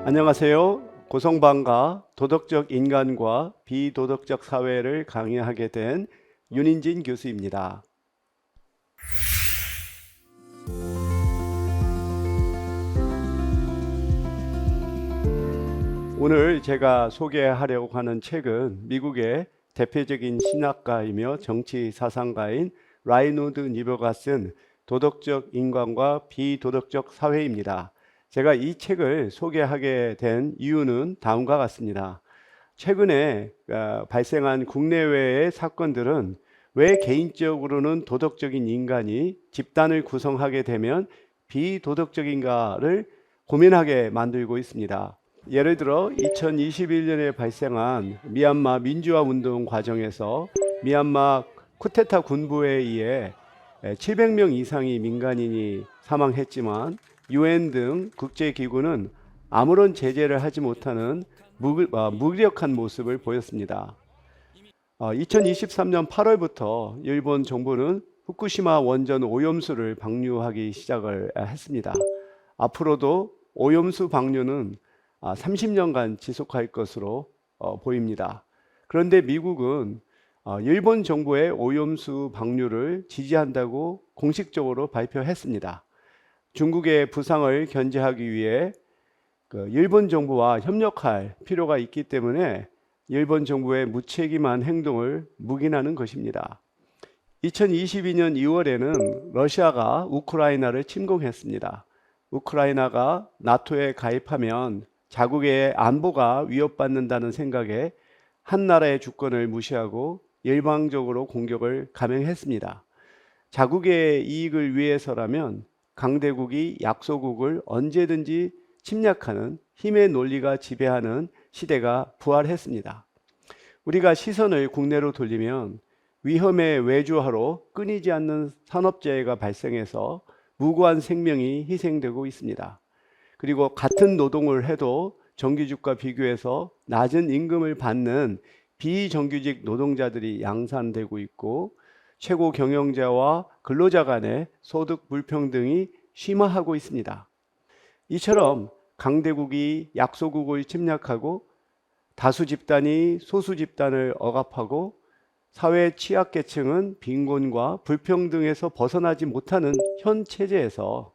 안녕하세요. 고성방가 도덕적 인간과 비도덕적 사회를 강의하게 된 윤인진 교수입니다. 오늘 제가 소개하려고 하는 책은 미국의 대표적인 신학가이며 정치 사상가인 라이노드 니버가 쓴 도덕적 인간과 비도덕적 사회입니다. 제가 이 책을 소개하게 된 이유는 다음과 같습니다. 최근에 발생한 국내외의 사건들은 왜 개인적으로는 도덕적인 인간이 집단을 구성하게 되면 비도덕적인가를 고민하게 만들고 있습니다. 예를 들어 2021년에 발생한 미얀마 민주화 운동 과정에서 미얀마 쿠데타 군부에 의해 700명 이상의 민간인이 사망했지만 UN 등 국제기구는 아무런 제재를 하지 못하는 무기력한 모습을 보였습니다. 2023년 8월부터 일본 정부는 후쿠시마 원전 오염수를 방류하기 시작을 했습니다. 앞으로도 오염수 방류는 30년간 지속할 것으로 보입니다. 그런데 미국은 일본 정부의 오염수 방류를 지지한다고 공식적으로 발표했습니다. 중국의 부상을 견제하기 위해 일본 정부와 협력할 필요가 있기 때문에 일본 정부의 무책임한 행동을 묵인하는 것입니다. 2022년 2월에는 러시아가 우크라이나를 침공했습니다. 우크라이나가 나토에 가입하면 자국의 안보가 위협받는다는 생각에 한 나라의 주권을 무시하고 일방적으로 공격을 감행했습니다. 자국의 이익을 위해서라면 강대국이 약소국을 언제든지 침략하는 힘의 논리가 지배하는 시대가 부활했습니다. 우리가 시선을 국내로 돌리면 위험에 외주하로 끊이지 않는 산업재해가 발생해서 무고한 생명이 희생되고 있습니다. 그리고 같은 노동을 해도 정규직과 비교해서 낮은 임금을 받는 비정규직 노동자들이 양산되고 있고 최고 경영자와 근로자 간의 소득 불평등이 심화하고 있습니다. 이처럼 강대국이 약소국을 침략하고 다수 집단이 소수 집단을 억압하고 사회 취약계층은 빈곤과 불평등에서 벗어나지 못하는 현 체제에서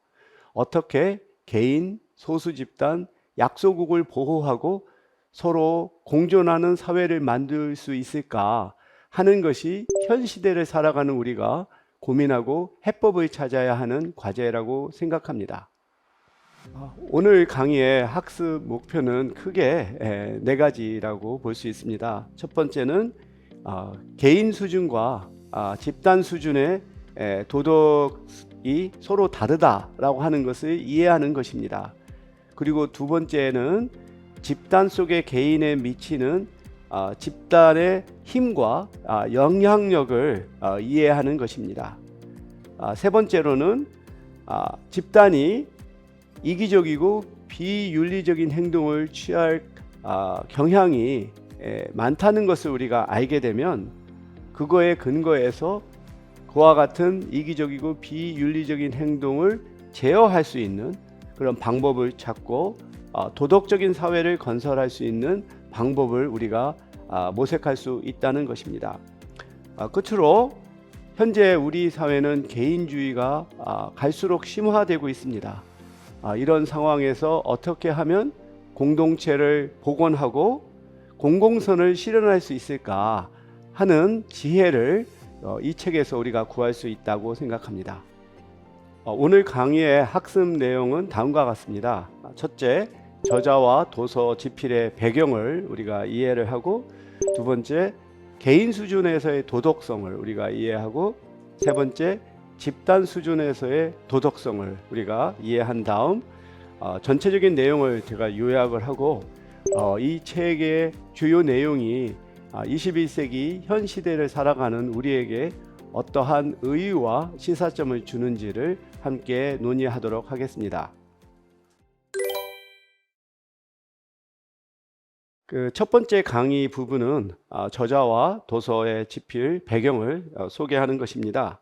어떻게 개인, 소수 집단, 약소국을 보호하고 서로 공존하는 사회를 만들 수 있을까 하는 것이 현 시대를 살아가는 우리가 고민하고 해법을 찾아야 하는 과제라고 생각합니다. 오늘 강의의 학습 목표는 크게 네 가지라고 볼 수 있습니다. 첫 번째는 개인 수준과 집단 수준의 도덕이 서로 다르다라고 하는 것을 이해하는 것입니다. 그리고 두 번째는 집단 속의 개인에 미치는 집단의 힘과 영향력을 이해하는 것입니다. 세 번째로는 집단이 이기적이고 비윤리적인 행동을 취할 경향이 많다는 것을 우리가 알게 되면 그거에 근거해서 그와 같은 이기적이고 비윤리적인 행동을 제어할 수 있는 그런 방법을 찾고 도덕적인 사회를 건설할 수 있는 방법을 우리가 모색할 수 있다는 것입니다. 끝으로 현재 우리 사회는 개인주의가 갈수록 심화되고 있습니다. 이런 상황에서 어떻게 하면 공동체를 복원하고 공공선을 실현할 수 있을까 하는 지혜를 이 책에서 우리가 구할 수 있다고 생각합니다. 오늘 강의의 학습 내용은 다음과 같습니다. 첫째, 저자와 도서 집필의 배경을 우리가 이해를 하고, 두 번째, 개인 수준에서의 도덕성을 우리가 이해하고, 세 번째, 집단 수준에서의 도덕성을 우리가 이해한 다음 전체적인 내용을 제가 요약을 하고 이 책의 주요 내용이 21세기 현 시대를 살아가는 우리에게 어떠한 의의와 시사점을 주는지를 함께 논의하도록 하겠습니다. 첫 번째 강의 부분은 저자와 도서의 집필 배경을 소개하는 것입니다.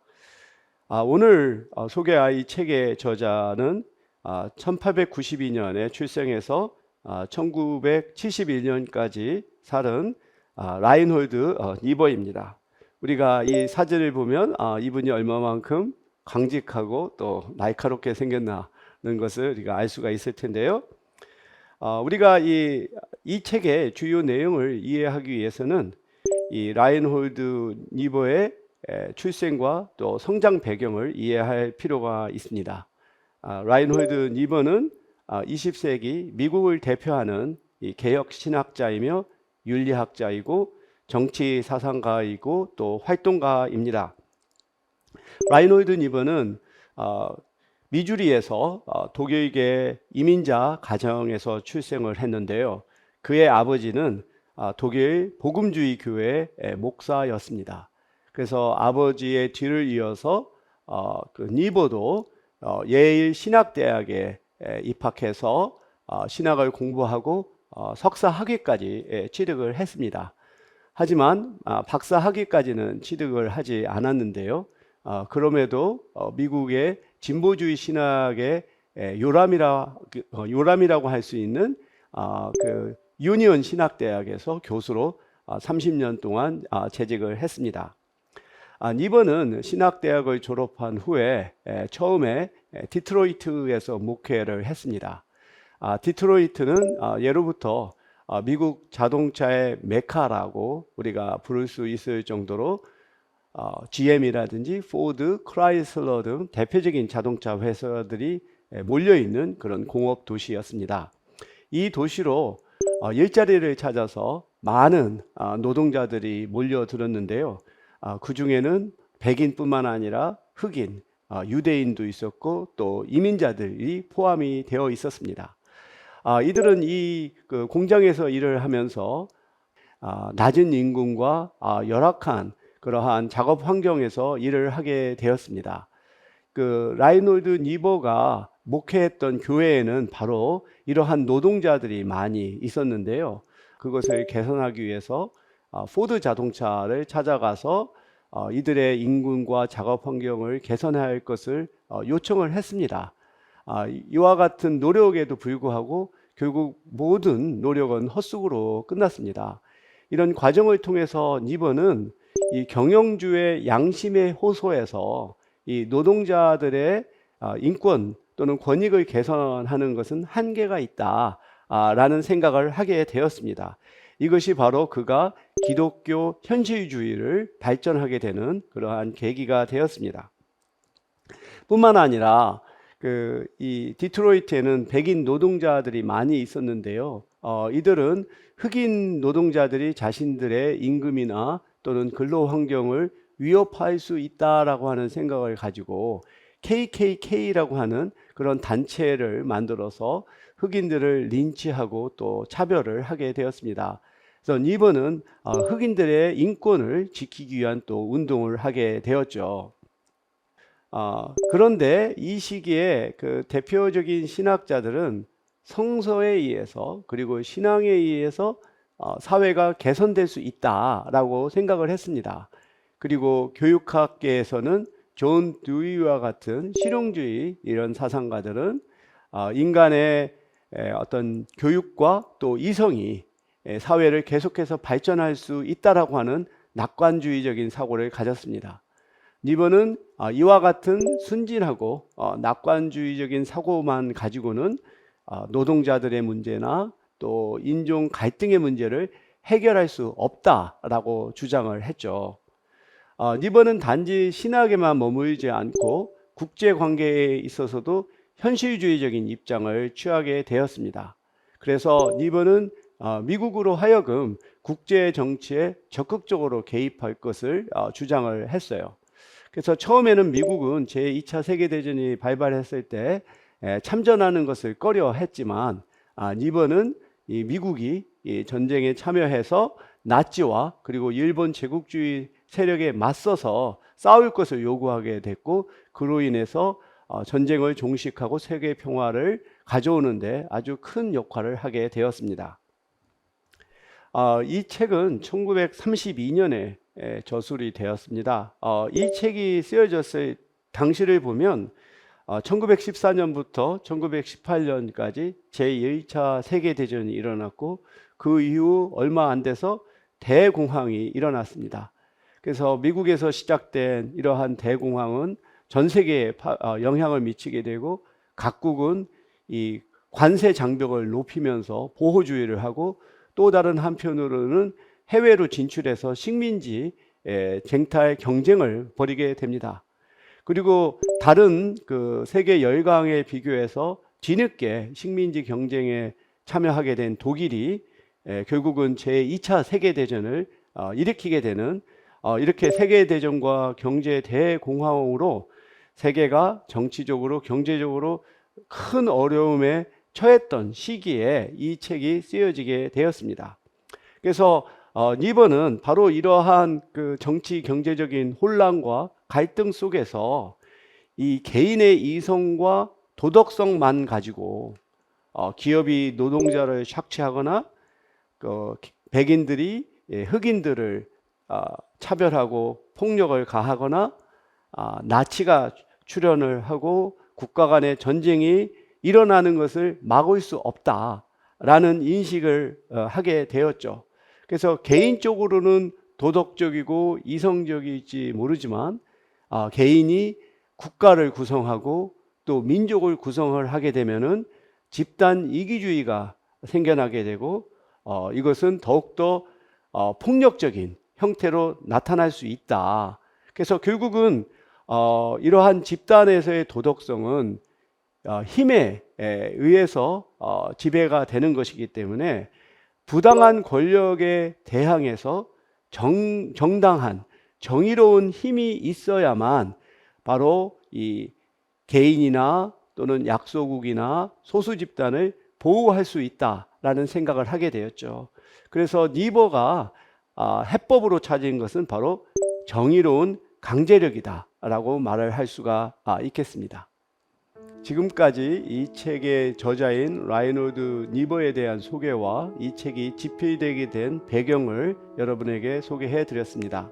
오늘 소개할 이 책의 저자는 1892년에 출생해서 1971년까지 살은 라인홀드 니버입니다. 우리가 이 사진을 보면 이분이 얼마만큼 강직하고 또 날카롭게 생겼나는 것을 우리가 알 수가 있을 텐데요. 우리가 이 책의 주요 내용을 이해하기 위해서는 이 라인홀드 니버의 출생과 또 성장 배경을 이해할 필요가 있습니다. 라인홀드 니버는 20세기 미국을 대표하는 이 개혁 신학자이며 윤리학자이고 정치 사상가이고 또 활동가입니다. 라인홀드 니버는 미주리에서 독일계 이민자 가정에서 출생을 했는데요. 그의 아버지는 독일 복음주의 교회의 목사였습니다. 그래서 아버지의 뒤를 이어서 그 니버도 예일 신학대학에 입학해서 신학을 공부하고 석사 학위까지 취득을 했습니다. 하지만 박사 학위까지는 취득을 하지 않았는데요. 그럼에도 미국의 진보주의 신학의 요람이라고 할 수 있는 그 유니온 신학대학에서 교수로 30년 동안 재직을 했습니다. 니버는 신학대학을 졸업한 후에 처음에 디트로이트에서 목회를 했습니다. 디트로이트는 예로부터 미국 자동차의 메카라고 우리가 부를 수 있을 정도로 GM이라든지 포드, 크라이슬러 등 대표적인 자동차 회사들이 몰려있는 그런 공업 도시였습니다. 이 도시로 일자리를 찾아서 많은 노동자들이 몰려들었는데요. 그 중에는 백인뿐만 아니라 흑인, 유대인도 있었고 또 이민자들이 포함이 되어 있었습니다. 이들은 그 공장에서 일을 하면서 낮은 임금과 열악한 그러한 작업 환경에서 일을 하게 되었습니다. 그 라인홀드 니버가 목회했던 교회에는 바로 이러한 노동자들이 많이 있었는데요. 그것을 개선하기 위해서 포드 자동차를 찾아가서 이들의 임금과 작업 환경을 개선해야 할 것을 요청을 했습니다. 이와 같은 노력에도 불구하고 결국 모든 노력은 헛수고로 끝났습니다. 이런 과정을 통해서 니버는 이 경영주의 양심의 호소에서 이 노동자들의 인권 또는 권익을 개선하는 것은 한계가 있다라는 생각을 하게 되었습니다. 이것이 바로 그가 기독교 현실주의를 발전하게 되는 그러한 계기가 되었습니다. 뿐만 아니라 이 디트로이트에는 백인 노동자들이 많이 있었는데요. 이들은 흑인 노동자들이 자신들의 임금이나 또는 근로 환경을 위협할 수 있다라고 하는 생각을 가지고 KKK라고 하는 그런 단체를 만들어서 흑인들을 린치하고 또 차별을 하게 되었습니다. 그래서 니버는 흑인들의 인권을 지키기 위한 또 운동을 하게 되었죠. 그런데 이 시기에 그 대표적인 신학자들은 성서에 의해서 그리고 신앙에 의해서 사회가 개선될 수 있다라고 생각을 했습니다. 그리고 교육학계에서는 존 듀이와 같은 실용주의 이런 사상가들은 인간의 어떤 교육과 또 이성이 사회를 계속해서 발전할 수 있다라고 하는 낙관주의적인 사고를 가졌습니다. 니버는 이와 같은 순진하고 낙관주의적인 사고만 가지고는 노동자들의 문제나 또 인종 갈등의 문제를 해결할 수 없다라고 주장을 했죠. 니버는 단지 신학에만 머물지 않고 국제관계에 있어서도 현실주의적인 입장을 취하게 되었습니다. 그래서 니버는 미국으로 하여금 국제 정치에 적극적으로 개입할 것을 주장을 했어요. 그래서 처음에는 미국은 제2차 세계대전이 발발했을 때 참전하는 것을 꺼려 했지만 니버는 이 미국이 이 전쟁에 참여해서 나치와 그리고 일본 제국주의 세력에 맞서서 싸울 것을 요구하게 됐고 그로 인해서 전쟁을 종식하고 세계 평화를 가져오는데 아주 큰 역할을 하게 되었습니다. 이 책은 1932년에 저술이 되었습니다. 이 책이 쓰여졌을 당시를 보면 1914년부터 1918년까지 제1차 세계대전이 일어났고 그 이후 얼마 안 돼서 대공황이 일어났습니다. 그래서 미국에서 시작된 이러한 대공황은 전 세계에 영향을 미치게 되고 각국은 이 관세 장벽을 높이면서 보호주의를 하고 또 다른 한편으로는 해외로 진출해서 식민지 쟁탈 경쟁을 벌이게 됩니다. 그리고 다른 그 세계 열강에 비교해서 뒤늦게 식민지 경쟁에 참여하게 된 독일이 결국은 제2차 세계대전을 일으키게 되는 이렇게 세계대전과 경제 대공황으로 세계가 정치적으로 경제적으로 큰 어려움에 처했던 시기에 이 책이 쓰여지게 되었습니다. 그래서 니버는 바로 이러한 그 정치 경제적인 혼란과 갈등 속에서 이 개인의 이성과 도덕성만 가지고 기업이 노동자를 착취하거나 백인들이 흑인들을 차별하고 폭력을 가하거나 나치가 출현을 하고 국가 간의 전쟁이 일어나는 것을 막을 수 없다라는 인식을 하게 되었죠. 그래서 개인적으로는 도덕적이고 이성적일지 모르지만 개인이 국가를 구성하고 또 민족을 구성을 하게 되면은 집단 이기주의가 생겨나게 되고 이것은 더욱더 폭력적인 형태로 나타날 수 있다. 그래서 결국은 이러한 집단에서의 도덕성은 힘에 의해서 지배가 되는 것이기 때문에 부당한 권력에 대항해서 정당한 정의로운 힘이 있어야만 바로 이 개인이나 또는 약소국이나 소수 집단을 보호할 수 있다라는 생각을 하게 되었죠. 그래서 니버가 해법으로 찾은 것은 바로 정의로운 강제력이다라고 말을 할 수가 있겠습니다. 지금까지 이 책의 저자인 라이놀드 니버에 대한 소개와 이 책이 집필되게 된 배경을 여러분에게 소개해 드렸습니다.